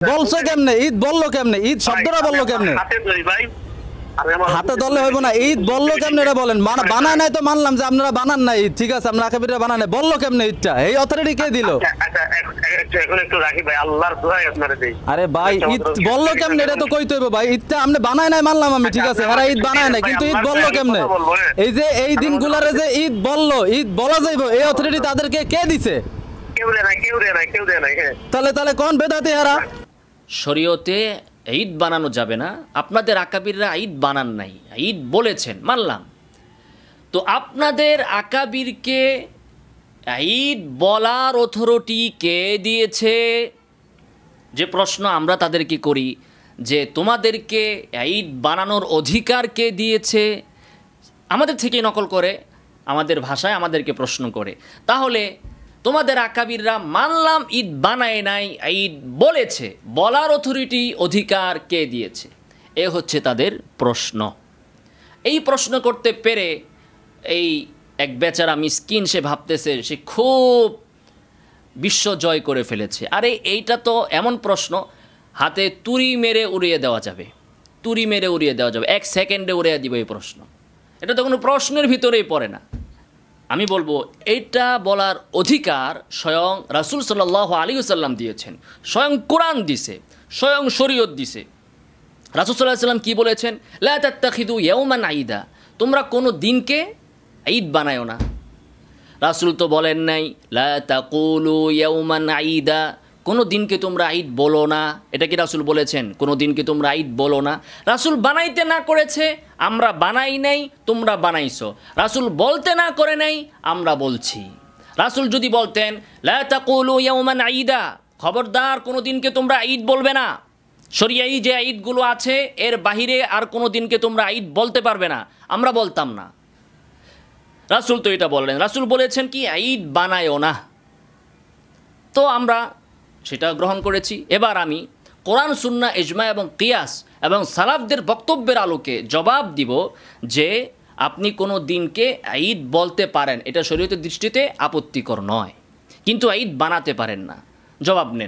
বলছো কেমনে ঈদ বললো কেমনে ঈদ শব্দটা বললো কেমনে হাতে ধরলে হইব না ঈদ বললো কেমনে এটা বলেন বানায় নাই তো মানলাম যে আপনারা বানান নাই ঈদ ঠিক আছে আমরা আকাবিররা বানান নাই বললো কেমনে ঈদটা এই অথরিটি কে দিল আরে ভাই ঈদ বললো কেমনে এটা তো কইতে হইব ভাই ঈদটা আপনি বানায় নাই মানলাম আমি ঠিক আছে এরা ঈদ বানায় নাই কিন্তু ঈদ বললো কেমনে এই যে এই দিনগুলারে যে ঈদ বললো ঈদ বলা যাইব এই অথরিটি তাদেরকে কে দিছে তাহলে তাহলে কোন বেদাতি হারা শরীয়তে ঈদ বানানো যাবে না আপনাদের আকাবিররা ঈদ বানান নাই ঈদ বলেছেন মানলাম তো আপনাদের আকাবিরকে ঈদ বলার অথরিটি কে দিয়েছে যে প্রশ্ন আমরা তাদেরকে করি যে তোমাদেরকে ঈদ বানানোর অধিকার কে দিয়েছে আমাদের থেকে নকল করে আমাদের ভাষায় আমাদেরকে প্রশ্ন করে তাহলে তোমাদের আকাবিররা মানলাম ঈদ বানায় নাই ঈদ বলেছে বলার অথরিটি অধিকার কে দিয়েছে এ হচ্ছে তাদের প্রশ্ন এই প্রশ্ন করতে পেরে এই এক বেচারা মিসকিন সে ভাবতেছে সে খুব বিশ্ব জয় করে ফেলেছে আরে এইটা তো এমন প্রশ্ন হাতে তুড়ি মেরে উড়িয়ে দেওয়া যাবে তুড়ি মেরে উড়িয়ে দেওয়া যাবে 1 সেকেন্ডে উড়িয়ে দিবে এই প্রশ্ন এটা তো কোনো প্রশ্নের ভিতরেই পড়ে না আমি বলবো এইটা বলার অধিকার স্বয়ং রাসূল সাল্লাল্লাহু আলাইহি ওয়াসাল্লাম দিয়েছেন স্বয়ং কোরআন দিছে স্বয়ং শরীয়ত দিছে রাসূল সাল্লাল্লাহু আলাইহি ওয়াসাল্লাম কি বলেছেন লা তাত্তাখিদু ইয়াওমান ঈদা তোমরা কোনো দিনকে ঈদ বানায়ো না রাসূল তো বলেন নাই লা তাকুলু ইয়াওমান ঈদা কোনো দিনকে তোমরা ঈদ বলো না এটা কি রাসূল বলেছেন কোনো দিনকে তোমরা ঈদ বলো না রাসূল বানাইতে না করেছে আমরা বানাই নাই তোমরা বানাইছো রাসূল বলতে না করে নাই আমরা বলছি রাসূল যদি বলতেন লা তাকুলু ইয়াওমান ঈদা খবরদার কোনো দিনকে তোমরা ঈদ বলবে না শরিয়াই যে ঈদগুলো আছে এর বাহিরে আর কোনো দিনকে তোমরা ঈদ বলতে পারবে না আমরা বলতাম না রাসূল তো এটা বললেন রাসূল বলেছেন কি ঈদ বানায়ও না তো আমরা সেটা গ্রহণ করেছি এবার আমি কোরআন সুন্নাহ ইজমা এবং কিয়াস এবং সালাফদের বক্তব্যের আলোকে জবাব দিব যে আপনি কোনো দিনকে ঈদ বলতে পারেন এটা শরীয়তের দৃষ্টিতে আপত্তিকর নয় কিন্তু ঈদ বানাতে পারেন না জবাব নেন